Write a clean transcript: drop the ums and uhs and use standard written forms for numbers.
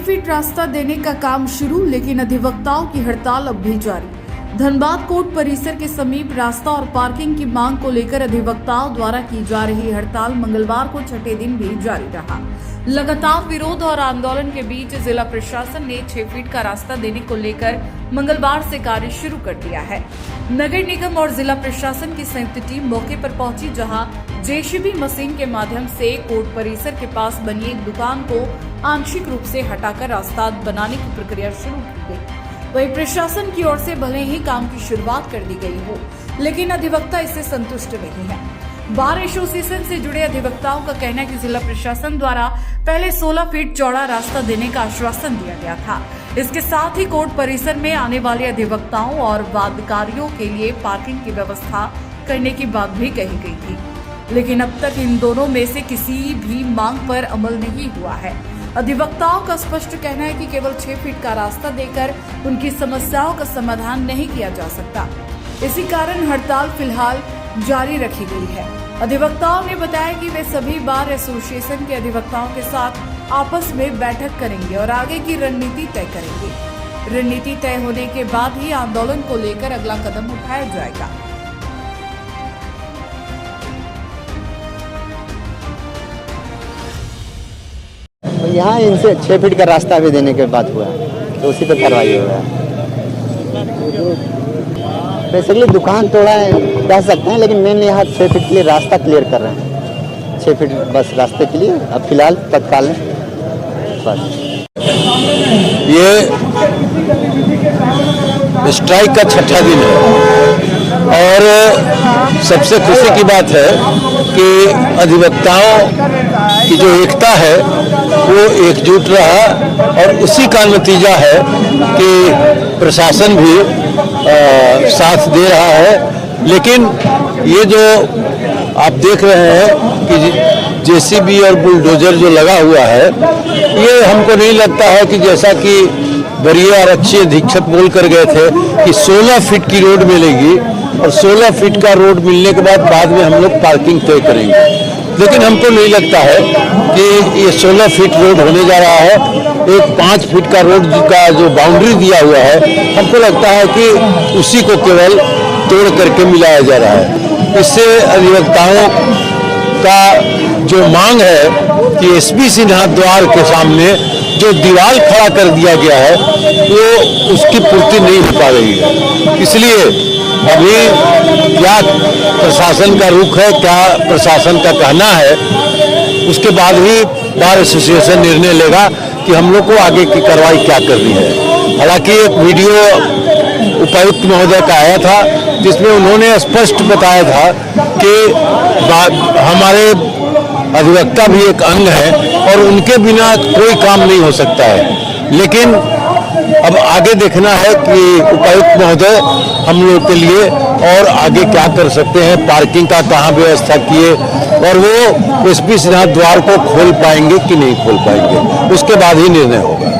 Feet रास्ता देने का काम शुरू, लेकिन अधिवक्ताओं की हड़ताल अब भी जारी। धनबाद कोर्ट परिसर के समीप रास्ता और पार्किंग की मांग को लेकर अधिवक्ताओं द्वारा की जा रही हड़ताल मंगलवार को छठे दिन भी जारी रहा। लगातार विरोध और आंदोलन के बीच जिला प्रशासन ने 6 फीट का रास्ता देने को लेकर मंगलवार से कार्य शुरू कर दिया है। नगर निगम और जिला प्रशासन की संयुक्त टीम मौके पर पहुंची, जहां जेसीबी मशीन के माध्यम से कोर्ट परिसर के पास बनी एक दुकान को आंशिक रूप से हटाकर रास्ता बनाने की प्रक्रिया शुरू की गई। वहीं प्रशासन की ओर से भले ही काम की शुरुआत कर दी गई हो, लेकिन अधिवक्ता इससे संतुष्ट नहीं है। बार एसोसिएशन से जुड़े अधिवक्ताओं का कहना है कि जिला प्रशासन द्वारा पहले 16 फीट चौड़ा रास्ता देने का आश्वासन दिया गया था। इसके साथ ही कोर्ट परिसर में आने वाले अधिवक्ताओं और वादकारियों के लिए पार्किंग की व्यवस्था करने की बात भी कही गई थी, लेकिन अब तक इन दोनों में से किसी भी मांग पर अमल नहीं हुआ है। अधिवक्ताओं का स्पष्ट कहना है कि केवल 6 फीट का रास्ता देकर उनकी समस्याओं का समाधान नहीं किया जा सकता। इसी कारण हड़ताल फिलहाल जारी रखी गई है। अधिवक्ताओं ने बताया कि वे सभी बार एसोसिएशन के अधिवक्ताओं के साथ आपस में बैठक करेंगे और आगे की रणनीति तय करेंगे। रणनीति तय होने के बाद ही आंदोलन को लेकर अगला कदम उठाया जाएगा। यहाँ इनसे 6 फीट का रास्ता भी देने के बाद हुआ है, तो उसी पर कार्रवाई हो रहा है। बेसिकली दुकान तोड़ा है कह सकते हैं, लेकिन मेनली यहाँ 6 फीट के लिए रास्ता क्लियर कर रहे हैं। 6 फीट बस रास्ते के लिए अब फिलहाल तत्काल बस। ये स्ट्राइक का छठा दिन है और सबसे खुशी की बात है कि अधिवक्ताओं की जो एकता है वो एकजुट रहा, और उसी का नतीजा है कि प्रशासन भी साथ दे रहा है। लेकिन ये जो आप देख रहे हैं कि जेसीबी और बुलडोजर जो लगा हुआ है, ये हमको नहीं लगता है कि जैसा कि वरीय आरक्षी अधीक्षक बोल कर गए थे कि 16 फीट की रोड मिलेगी और 16 फीट का रोड मिलने के बाद में हम लोग पार्किंग तय करेंगे, लेकिन हमको नहीं लगता है कि ये 16 फीट रोड होने जा रहा है। एक 5 फीट का रोड का जो बाउंड्री दिया हुआ है, हमको लगता है कि उसी को केवल तोड़ करके मिलाया जा रहा है। इससे अधिवक्ताओं का जो मांग है कि एसपी सिन्हा द्वार के सामने जो दीवार खड़ा कर दिया गया है, वो उसकी पूर्ति नहीं हो पा रही है। इसलिए अभी क्या प्रशासन का रुख है, क्या प्रशासन का कहना है, उसके बाद ही बार एसोसिएशन निर्णय लेगा कि हम लोग को आगे की कार्रवाई क्या करनी है। हालांकि एक वीडियो उपायुक्त महोदय का आया था, जिसमें उन्होंने स्पष्ट बताया था कि हमारे अधिवक्ता भी एक अंग है और उनके बिना कोई काम नहीं हो सकता है। लेकिन अब आगे देखना है कि उपायुक्त महोदय हम लोग के लिए और आगे क्या कर सकते हैं, पार्किंग का कहाँ व्यवस्था किए, और वो एसपी सिन्हा द्वार को खोल पाएंगे कि नहीं खोल पाएंगे, उसके बाद ही निर्णय होगा।